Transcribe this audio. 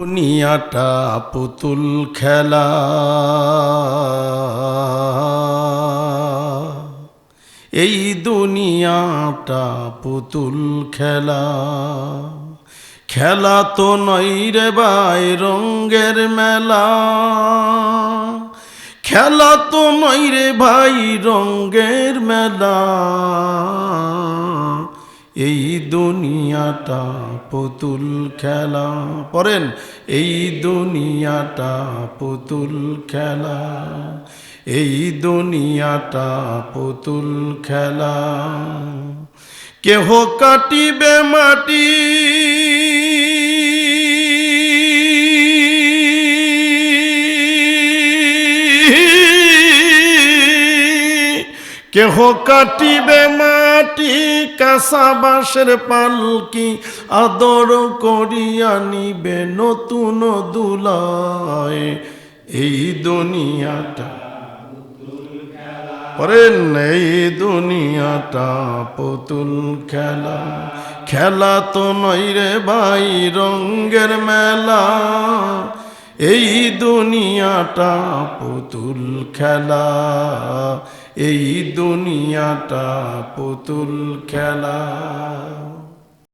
দুনিয়াটা পুতুল খেলা, এই দুনিয়াটা পুতুল খেলা। খেলা তো নয় রে ভাই রঙ্গের মেলা, খেলা তো নয় রে ভাই রঙ্গের মেলা। এই দুনিয়াটা পুতুল খেলা, পড়েন, এই দুনিয়াটা পুতুল খেলা, এই দুনিয়াটা পুতুল খেলা। কেহ কাটিবে মাটি, কেহ কাটিবে মাটি, কাঁচা বাঁশের পালকি আদর করিয়া নিবে নতুন দুলায়। এই দুনিয়াটা, পড়েন, এই দুনিয়াটা পুতুল খেলা। খেলা তো নয় রে ভাই রঙ্গের মেলা, এই দুনিয়াটা পুতুল খেলা, এই দুনিয়াটা পুতুল খেলা।